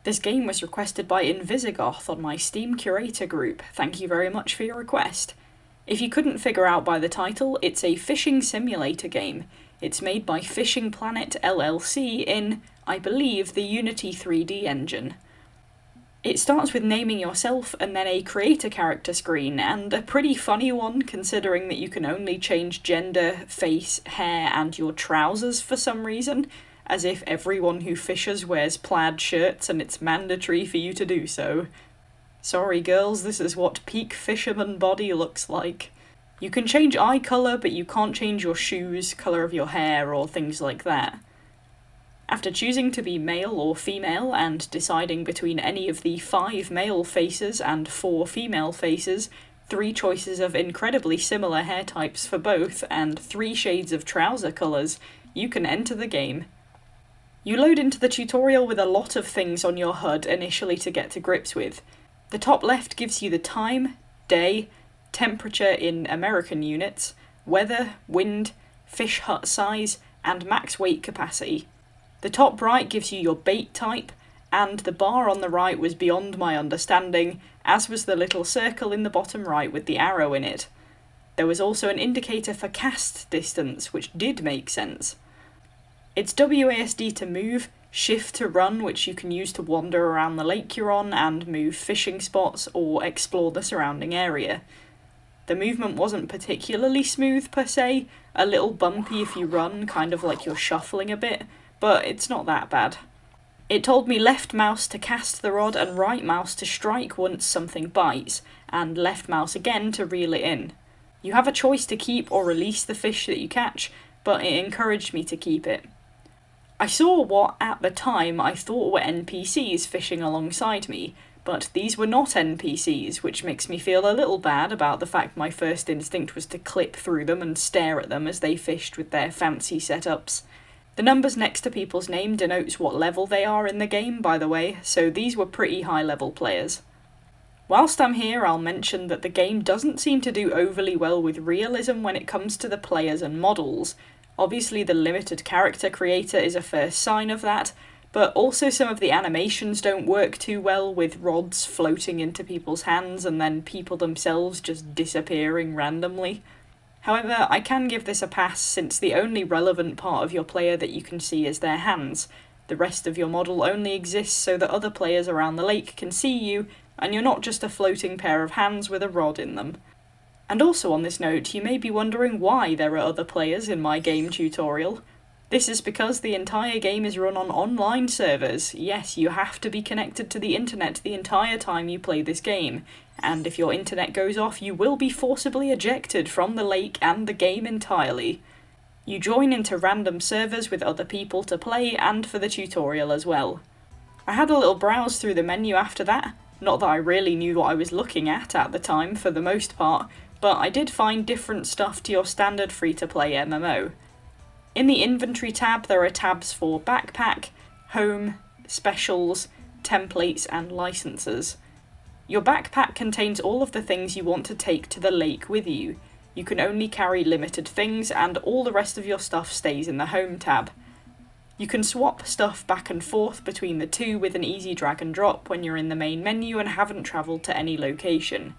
This game was requested by Invisigoth on my Steam Curator group. Thank you very much for your request. If you couldn't figure out by the title, it's a fishing simulator game. It's made by Fishing Planet LLC in, I believe, the Unity 3D engine. It starts with naming yourself and then a create a character screen, and a pretty funny one considering that you can only change gender, face, hair, and your trousers for some reason, as if everyone who fishes wears plaid shirts and it's mandatory for you to do so. Sorry girls, this is what peak fisherman body looks like. You can change eye colour, but you can't change your shoes, colour of your hair, or things like that. After choosing to be male or female and deciding between any of the 5 male faces and 4 female faces, 3 choices of incredibly similar hair types for both, and 3 shades of trouser colours, you can enter the game. You load into the tutorial with a lot of things on your HUD initially to get to grips with. The top left gives you the time, day, temperature in American units, weather, wind, fish hut size, and max weight capacity. The top right gives you your bait type, and the bar on the right was beyond my understanding, as was the little circle in the bottom right with the arrow in it. There was also an indicator for cast distance, which did make sense. It's WASD to move, shift to run, which you can use to wander around the lake you're on and move fishing spots or explore the surrounding area. The movement wasn't particularly smooth per se, a little bumpy if you run, kind of like you're shuffling a bit, but it's not that bad. It told me left mouse to cast the rod and right mouse to strike once something bites, and left mouse again to reel it in. You have a choice to keep or release the fish that you catch, but it encouraged me to keep it. I saw what, at the time, I thought were NPCs fishing alongside me, but these were not NPCs, which makes me feel a little bad about the fact my first instinct was to clip through them and stare at them as they fished with their fancy setups. The numbers next to people's name denotes what level they are in the game, by the way, so these were pretty high-level players. Whilst I'm here, I'll mention that the game doesn't seem to do overly well with realism when it comes to the players and models. Obviously the limited character creator is a first sign of that, but also some of the animations don't work too well, with rods floating into people's hands and then people themselves just disappearing randomly. However, I can give this a pass since the only relevant part of your player that you can see is their hands. The rest of your model only exists so that other players around the lake can see you, and you're not just a floating pair of hands with a rod in them. And also on this note, you may be wondering why there are other players in my game tutorial. This is because the entire game is run on online servers. Yes, you have to be connected to the internet the entire time you play this game, and if your internet goes off, you will be forcibly ejected from the lake and the game entirely. You join into random servers with other people to play and for the tutorial as well. I had a little browse through the menu after that, not that I really knew what I was looking at the time for the most part, but I did find different stuff to your standard free-to-play MMO. In the inventory tab there are tabs for backpack, home, specials, templates and licenses. Your backpack contains all of the things you want to take to the lake with you. You can only carry limited things, and all the rest of your stuff stays in the home tab. You can swap stuff back and forth between the two with an easy drag and drop when you're in the main menu and haven't travelled to any location.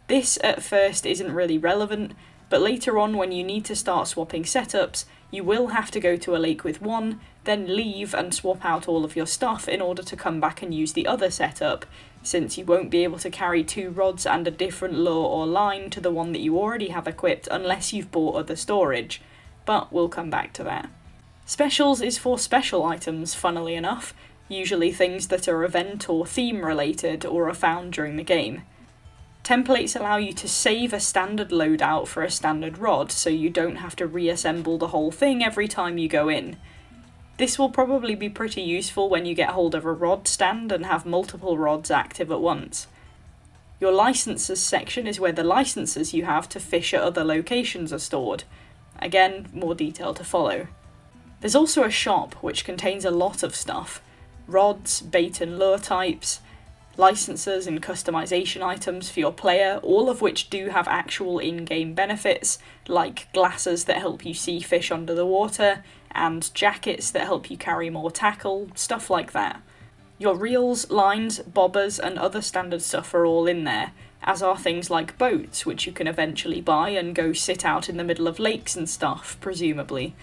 This at first isn't really relevant, but later on when you need to start swapping setups, you will have to go to a lake with one, then leave and swap out all of your stuff in order to come back and use the other setup, since you won't be able to carry 2 rods and a different lure or line to the one that you already have equipped unless you've bought other storage, but we'll come back to that. Specials is for special items, funnily enough, usually things that are event or theme related or are found during the game. Templates allow you to save a standard loadout for a standard rod, so you don't have to reassemble the whole thing every time you go in. This will probably be pretty useful when you get hold of a rod stand and have multiple rods active at once. Your licenses section is where the licenses you have to fish at other locations are stored. Again, more detail to follow. There's also a shop which contains a lot of stuff. Rods, bait and lure types, licenses and customization items for your player, all of which do have actual in-game benefits, like glasses that help you see fish under the water, and jackets that help you carry more tackle, stuff like that. Your reels, lines, bobbers, and other standard stuff are all in there, as are things like boats, which you can eventually buy and go sit out in the middle of lakes and stuff, presumably.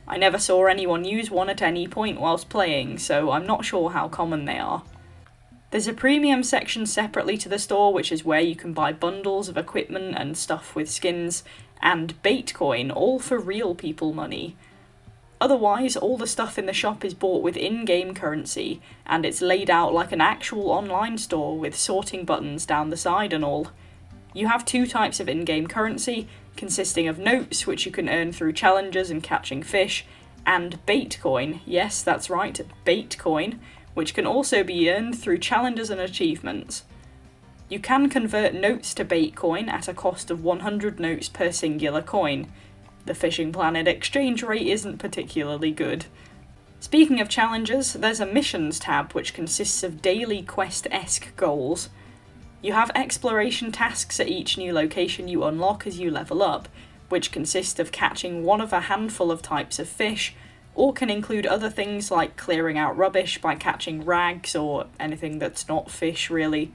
I never saw anyone use one at any point whilst playing, so I'm not sure how common they are. There's a premium section separately to the store, which is where you can buy bundles of equipment and stuff with skins, and Baitcoin, all for real people money. Otherwise, all the stuff in the shop is bought with in-game currency, and it's laid out like an actual online store with sorting buttons down the side and all. You have two types of in-game currency, consisting of notes, which you can earn through challenges and catching fish, and Baitcoin, yes, that's right, Baitcoin, which can also be earned through challenges and achievements. You can convert notes to Baitcoin at a cost of 100 notes per singular coin. The Fishing Planet exchange rate isn't particularly good. Speaking of challenges, there's a missions tab which consists of daily quest-esque goals. You have exploration tasks at each new location you unlock as you level up, which consist of catching one of a handful of types of fish, or can include other things like clearing out rubbish by catching rags or anything that's not fish really,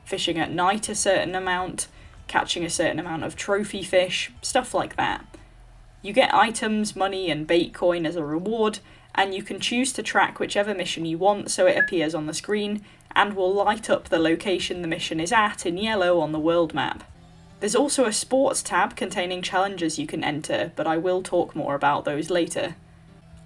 fishing at night a certain amount, catching a certain amount of trophy fish, stuff like that. You get items, money and Baitcoin as a reward, and you can choose to track whichever mission you want so it appears on the screen, and will light up the location the mission is at in yellow on the world map. There's also a sports tab containing challenges you can enter, but I will talk more about those later.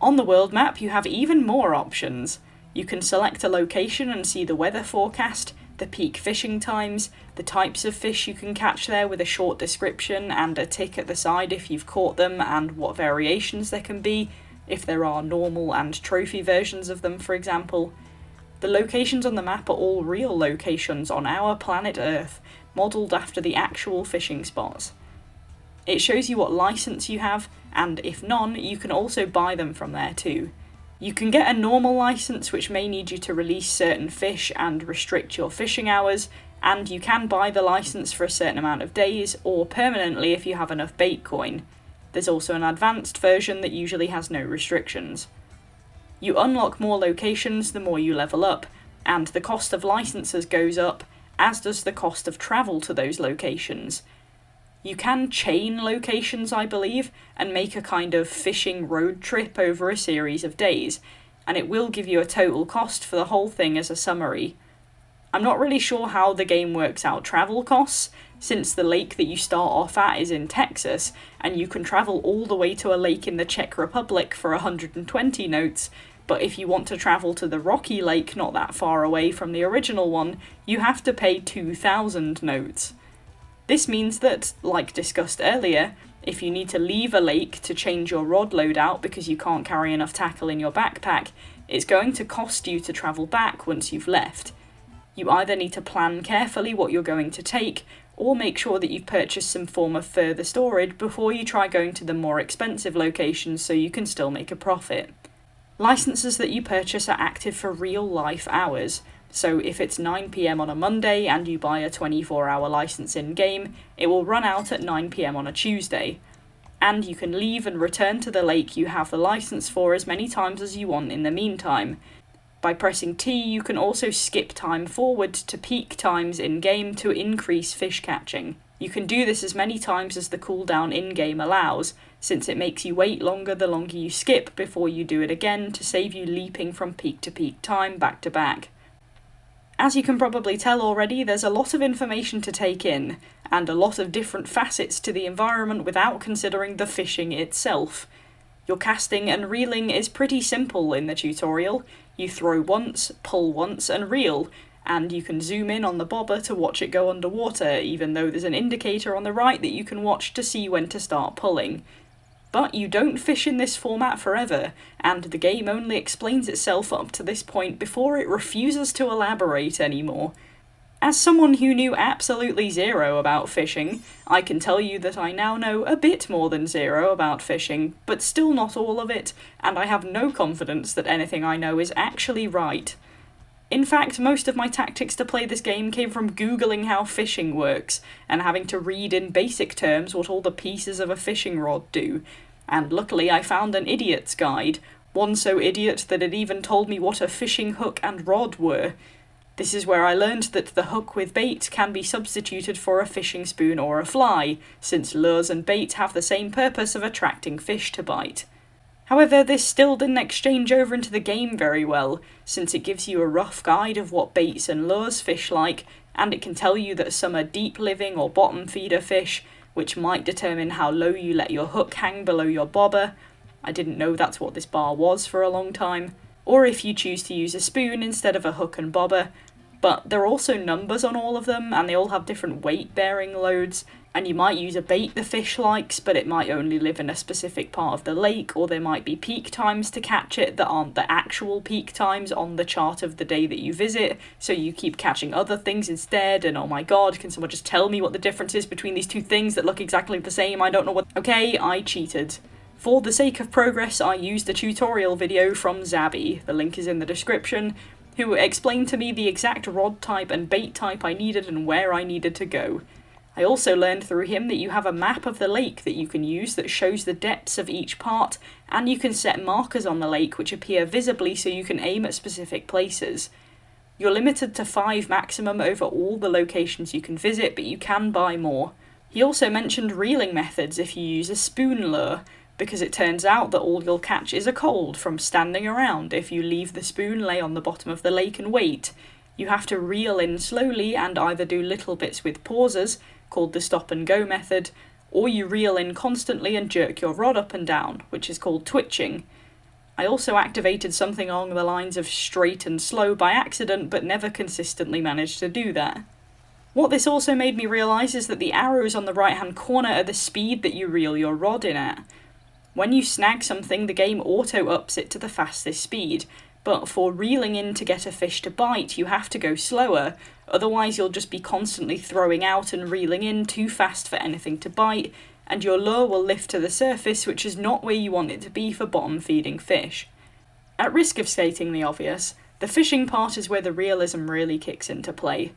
On the world map you have even more options. You can select a location and see the weather forecast, the peak fishing times, the types of fish you can catch there with a short description and a tick at the side if you've caught them and what variations there can be, if there are normal and trophy versions of them for example. The locations on the map are all real locations on our planet Earth, modelled after the actual fishing spots. It shows you what license you have, and if none, you can also buy them from there too. You can get a normal license which may need you to release certain fish and restrict your fishing hours, and you can buy the license for a certain amount of days, or permanently if you have enough Baitcoin. There's also an advanced version that usually has no restrictions. You unlock more locations the more you level up, and the cost of licenses goes up, as does the cost of travel to those locations. You can chain locations, I believe, and make a kind of fishing road trip over a series of days, and it will give you a total cost for the whole thing as a summary. I'm not really sure how the game works out travel costs, since the lake that you start off at is in Texas, and you can travel all the way to a lake in the Czech Republic for 120 notes, but if you want to travel to the Rocky Lake not that far away from the original one, you have to pay 2,000 notes. This means that, like discussed earlier, if you need to leave a lake to change your rod loadout because you can't carry enough tackle in your backpack, it's going to cost you to travel back once you've left. You either need to plan carefully what you're going to take, or make sure that you've purchased some form of further storage before you try going to the more expensive locations so you can still make a profit. Licenses that you purchase are active for real life hours, so if it's 9 PM on a Monday and you buy a 24-hour license in-game, it will run out at 9 PM on a Tuesday. And you can leave and return to the lake you have the license for as many times as you want in the meantime. By pressing T, you can also skip time forward to peak times in-game to increase fish catching. You can do this as many times as the cooldown in-game allows, since it makes you wait longer the longer you skip before you do it again to save you leaping from peak to peak time back to back. As you can probably tell already, there's a lot of information to take in, and a lot of different facets to the environment without considering the fishing itself. Your casting and reeling is pretty simple in the tutorial. You throw once, pull once, and reel, and you can zoom in on the bobber to watch it go underwater, even though there's an indicator on the right that you can watch to see when to start pulling. But you don't fish in this format forever, and the game only explains itself up to this point before it refuses to elaborate anymore. As someone who knew absolutely zero about fishing, I can tell you that I now know a bit more than zero about fishing, but still not all of it, and I have no confidence that anything I know is actually right. In fact, most of my tactics to play this game came from googling how fishing works, and having to read in basic terms what all the pieces of a fishing rod do, and luckily I found an idiot's guide, One so idiot that it even told me what a fishing hook and rod were. This is where I learned that the hook with bait can be substituted for a fishing spoon or a fly, since lures and bait have the same purpose of attracting fish to bite. However, this still didn't exchange over into the game very well, since it gives you a rough guide of what baits and lures fish like, and it can tell you that some are deep living or bottom feeder fish, which might determine how low you let your hook hang below your bobber. I didn't know that's what this bar was for a long time. Or if you choose to use a spoon instead of a hook and bobber. But there are also numbers on all of them, and they all have different weight-bearing loads, and you might use a bait the fish likes, but it might only live in a specific part of the lake, or there might be peak times to catch it that aren't the actual peak times on the chart of the day that you visit, so you keep catching other things instead, and oh my god, can someone just tell me what the difference is between these two things that look exactly the same? I don't know what— Okay, I cheated. For the sake of progress, I used a tutorial video from Zabby, the link is in the description, who explained to me the exact rod type and bait type I needed and where I needed to go. I also learned through him that you have a map of the lake that you can use that shows the depths of each part, and you can set markers on the lake which appear visibly so you can aim at specific places. You're limited to 5 maximum over all the locations you can visit, but you can buy more. He also mentioned reeling methods if you use a spoon lure, because it turns out that all you'll catch is a cold from standing around if you leave the spoon lay on the bottom of the lake and wait. You have to reel in slowly and either do little bits with pauses, called the stop and go method, or you reel in constantly and jerk your rod up and down, which is called twitching. I also activated something along the lines of straight and slow by accident, but never consistently managed to do that. What this also made me realise is that the arrows on the right hand corner are the speed that you reel your rod in at. When you snag something, the game auto-ups it to the fastest speed, but for reeling in to get a fish to bite, you have to go slower, otherwise you'll just be constantly throwing out and reeling in too fast for anything to bite, and your lure will lift to the surface, which is not where you want it to be for bottom-feeding fish. At risk of stating the obvious, the fishing part is where the realism really kicks into play.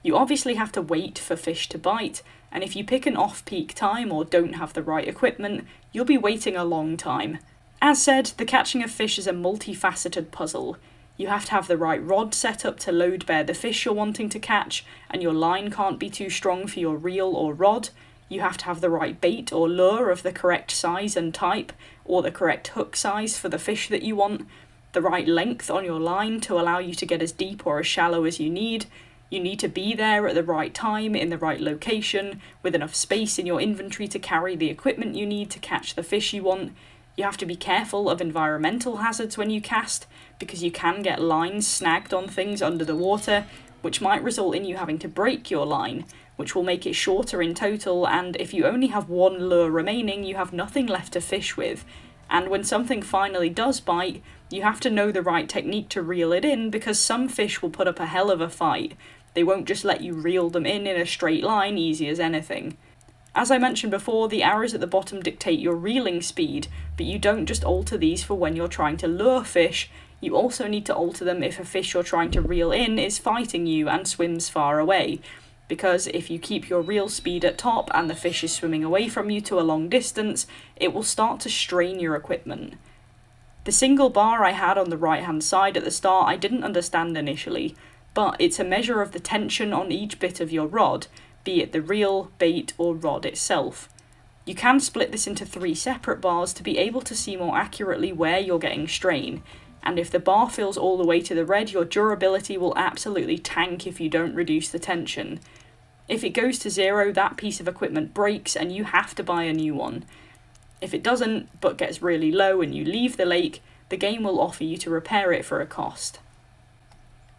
You obviously have to wait for fish to bite, and if you pick an off-peak time or don't have the right equipment, you'll be waiting a long time. As said, the catching of fish is a multifaceted puzzle. You have to have the right rod set up to load bear the fish you're wanting to catch, and your line can't be too strong for your reel or rod. You have to have the right bait or lure of the correct size and type, or the correct hook size for the fish that you want, the right length on your line to allow you to get as deep or as shallow as you need. You need to be there at the right time, in the right location, with enough space in your inventory to carry the equipment you need to catch the fish you want. You have to be careful of environmental hazards when you cast, because you can get lines snagged on things under the water, which might result in you having to break your line, which will make it shorter in total, and if you only have one lure remaining, you have nothing left to fish with. And when something finally does bite, you have to know the right technique to reel it in, because some fish will put up a hell of a fight. They won't just let you reel them in a straight line, easy as anything. As I mentioned before, the arrows at the bottom dictate your reeling speed, but you don't just alter these for when you're trying to lure fish, you also need to alter them if a fish you're trying to reel in is fighting you and swims far away, because if you keep your reel speed at top and the fish is swimming away from you to a long distance, it will start to strain your equipment. The single bar I had on the right hand side at the start I didn't understand initially, but it's a measure of the tension on each bit of your rod, be it the reel, bait, or rod itself. You can split this into 3 separate bars to be able to see more accurately where you're getting strain, and if the bar fills all the way to the red, your durability will absolutely tank if you don't reduce the tension. If it goes to 0, that piece of equipment breaks and you have to buy a new one. If it doesn't, but gets really low and you leave the lake, the game will offer you to repair it for a cost.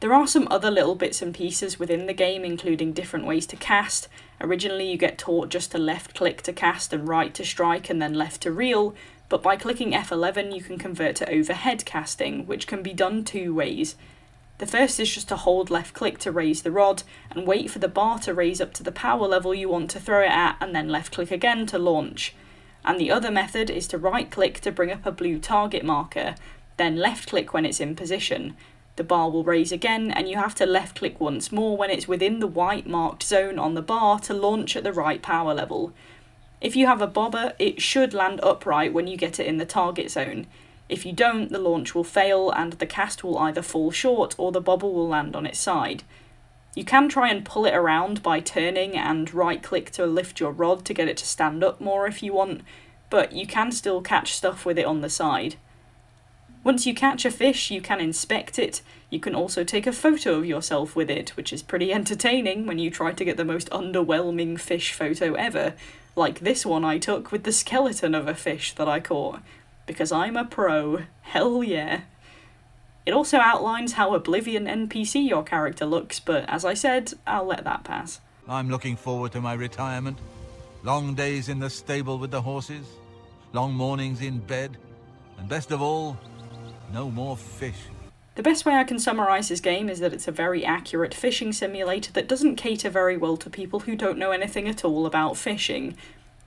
There are some other little bits and pieces within the game, including different ways to cast. Originally you get taught just to left click to cast and right to strike and then left to reel, but by clicking F11 you can convert to overhead casting, which can be done 2 ways. The first is just to hold left click to raise the rod and wait for the bar to raise up to the power level you want to throw it at, and then left click again to launch. And the other method is to right click to bring up a blue target marker, then left click when it's in position. The bar will raise again, and you have to left click once more when it's within the white marked zone on the bar to launch at the right power level. If you have a bobber, it should land upright when you get it in the target zone. If you don't, the launch will fail and the cast will either fall short or the bobble will land on its side. You can try and pull it around by turning and right-click to lift your rod to get it to stand up more if you want, but you can still catch stuff with it on the side. Once you catch a fish, you can inspect it. You can also take a photo of yourself with it, which is pretty entertaining when you try to get the most underwhelming fish photo ever, like this one I took with the skeleton of a fish that I caught. Because I'm a pro. Hell yeah. It also outlines how Oblivion NPC your character looks, but as I said, I'll let that pass. I'm looking forward to my retirement. Long days in the stable with the horses, long mornings in bed, and best of all, no more fish. The best way I can summarise this game is that it's a very accurate fishing simulator that doesn't cater very well to people who don't know anything at all about fishing.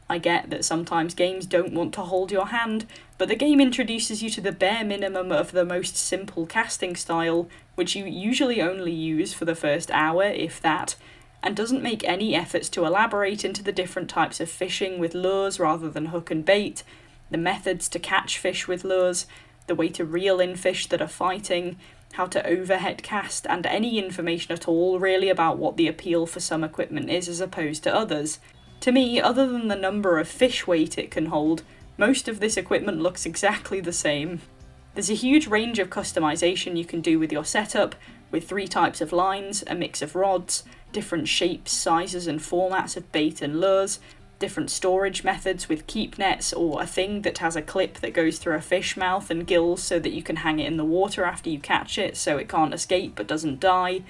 I get that sometimes games don't want to hold your hand, but the game introduces you to the bare minimum of the most simple casting style, which you usually only use for the first hour, if that, and doesn't make any efforts to elaborate into the different types of fishing with lures rather than hook and bait, the methods to catch fish with lures, the way to reel in fish that are fighting, how to overhead cast, and any information at all really about what the appeal for some equipment is as opposed to others. To me, other than the number of fish weight it can hold, most of this equipment looks exactly the same. There's a huge range of customization you can do with your setup, with 3 types of lines, a mix of rods, different shapes, sizes and formats of bait and lures, different storage methods with keep nets or a thing that has a clip that goes through a fish mouth and gills so that you can hang it in the water after you catch it so it can't escape but doesn't die.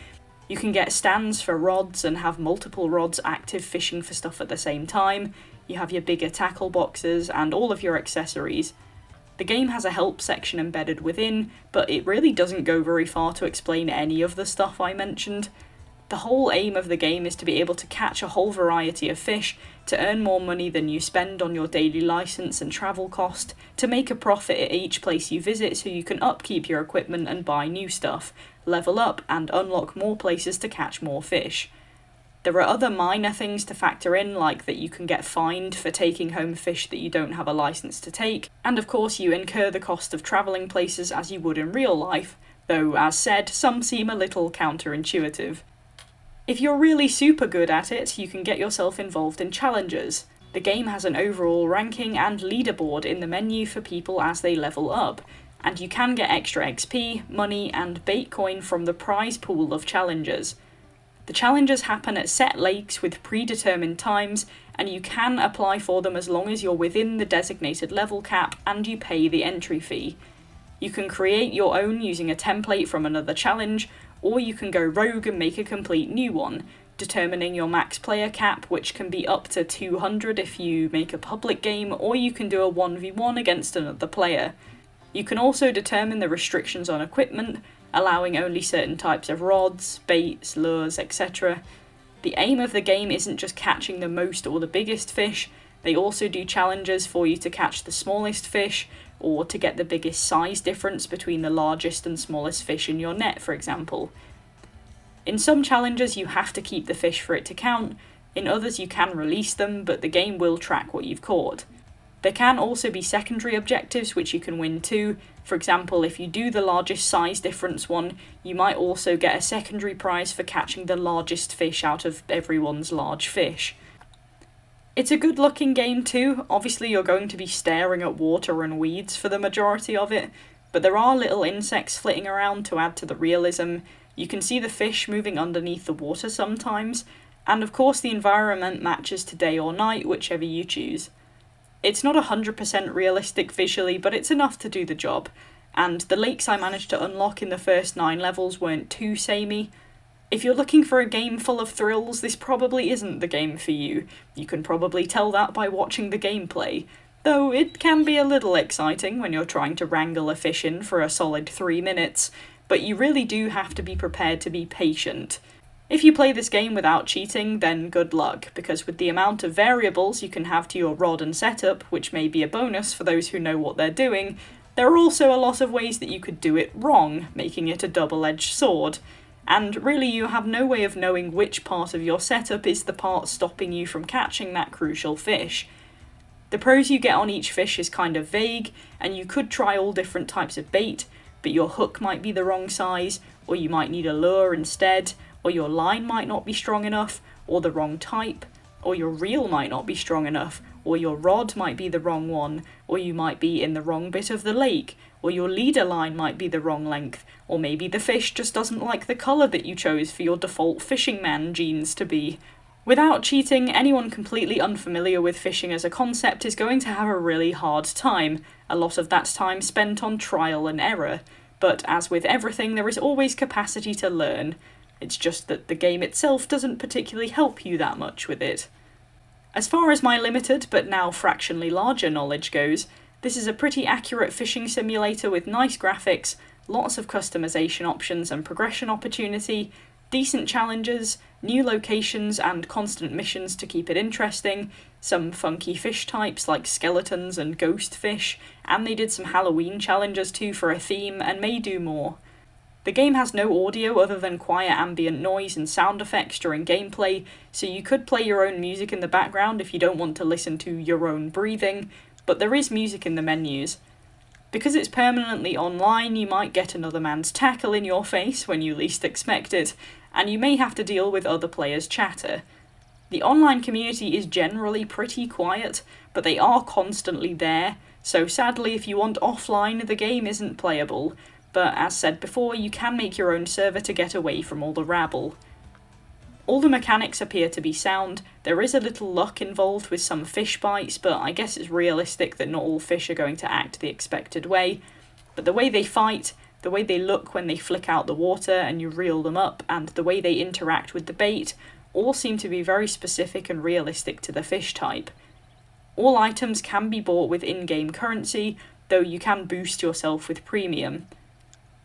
You can get stands for rods and have multiple rods active fishing for stuff at the same time. You have your bigger tackle boxes and all of your accessories. The game has a help section embedded within, but it really doesn't go very far to explain any of the stuff I mentioned. The whole aim of the game is to be able to catch a whole variety of fish, to earn more money than you spend on your daily license and travel cost, to make a profit at each place you visit so you can upkeep your equipment and buy new stuff, level up and unlock more places to catch more fish. There are other minor things to factor in, like that you can get fined for taking home fish that you don't have a license to take, and of course you incur the cost of travelling places as you would in real life, though as said, some seem a little counterintuitive. If you're really super good at it, you can get yourself involved in challenges. The game has an overall ranking and leaderboard in the menu for people as they level up, and you can get extra XP, money, and Baitcoin from the prize pool of challenges. The challenges happen at set lakes with predetermined times, and you can apply for them as long as you're within the designated level cap and you pay the entry fee. You can create your own using a template from another challenge, or you can go rogue and make a complete new one, determining your max player cap, which can be up to 200 if you make a public game, or you can do a 1v1 against another player. You can also determine the restrictions on equipment, allowing only certain types of rods, baits, lures, etc. The aim of the game isn't just catching the most or the biggest fish, they also do challenges for you to catch the smallest fish, or to get the biggest size difference between the largest and smallest fish in your net, for example. In some challenges you have to keep the fish for it to count, in others you can release them, but the game will track what you've caught. There can also be secondary objectives which you can win too. For example, if you do the largest size difference one, you might also get a secondary prize for catching the largest fish out of everyone's large fish. It's a good looking game too. Obviously you're going to be staring at water and weeds for the majority of it, but there are little insects flitting around to add to the realism. You can see the fish moving underneath the water sometimes, and of course the environment matches to day or night, whichever you choose. It's not 100% realistic visually, but it's enough to do the job, and the lakes I managed to unlock in the first 9 levels weren't too samey. If you're looking for a game full of thrills, this probably isn't the game for you. You can probably tell that by watching the gameplay, though it can be a little exciting when you're trying to wrangle a fish in for a solid 3 minutes, but you really do have to be prepared to be patient. If you play this game without cheating, then good luck, because with the amount of variables you can have to your rod and setup, which may be a bonus for those who know what they're doing, there are also a lot of ways that you could do it wrong, making it a double-edged sword. And really you have no way of knowing which part of your setup is the part stopping you from catching that crucial fish. The pros you get on each fish is kind of vague, and you could try all different types of bait, but your hook might be the wrong size, or you might need a lure instead, or your line might not be strong enough, or the wrong type, or your reel might not be strong enough, or your rod might be the wrong one, or you might be in the wrong bit of the lake, or your leader line might be the wrong length, or maybe the fish just doesn't like the colour that you chose for your default fishing man jeans to be. Without cheating, anyone completely unfamiliar with fishing as a concept is going to have a really hard time, a lot of that time spent on trial and error, but as with everything there is always capacity to learn. It's just that the game itself doesn't particularly help you that much with it. As far as my limited, but now fractionally larger knowledge goes, this is a pretty accurate fishing simulator with nice graphics, lots of customization options and progression opportunity, decent challenges, new locations and constant missions to keep it interesting, some funky fish types like skeletons and ghost fish, and they did some Halloween challenges too for a theme and may do more. The game has no audio other than quiet ambient noise and sound effects during gameplay, so you could play your own music in the background if you don't want to listen to your own breathing, but there is music in the menus. Because it's permanently online, you might get another man's tackle in your face when you least expect it, and you may have to deal with other players' chatter. The online community is generally pretty quiet, but they are constantly there, so sadly if you want offline, the game isn't playable. But as said before, you can make your own server to get away from all the rabble. All the mechanics appear to be sound. There is a little luck involved with some fish bites, but I guess it's realistic that not all fish are going to act the expected way. But the way they fight, the way they look when they flick out the water and you reel them up, and the way they interact with the bait, all seem to be very specific and realistic to the fish type. All items can be bought with in-game currency, though you can boost yourself with premium.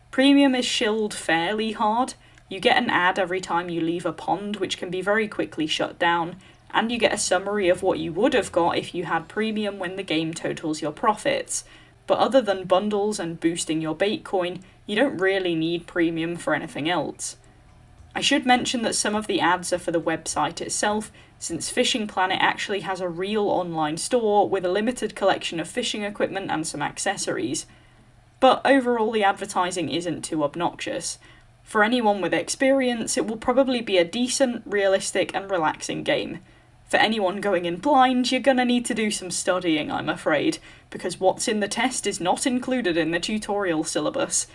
Premium is shilled fairly hard. You get an ad every time you leave a pond, which can be very quickly shut down, and you get a summary of what you would have got if you had premium when the game totals your profits. But other than bundles and boosting your bait coin, you don't really need premium for anything else. I should mention that some of the ads are for the website itself, since Fishing Planet actually has a real online store with a limited collection of fishing equipment and some accessories. But overall the advertising isn't too obnoxious. For anyone with experience, it will probably be a decent, realistic and relaxing game. For anyone going in blind, you're gonna need to do some studying, I'm afraid, because what's in the test is not included in the tutorial syllabus.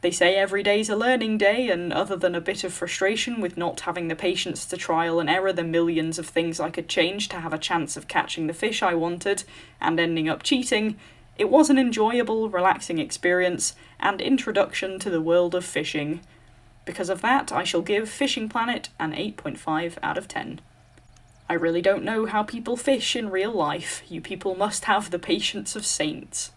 They say every day's a learning day, and other than a bit of frustration with not having the patience to trial and error the millions of things I could change to have a chance of catching the fish I wanted, and ending up cheating, it was an enjoyable, relaxing experience, and introduction to the world of fishing. Because of that, I shall give Fishing Planet an 8.5 out of 10. I really don't know how people fish in real life. You people must have the patience of saints.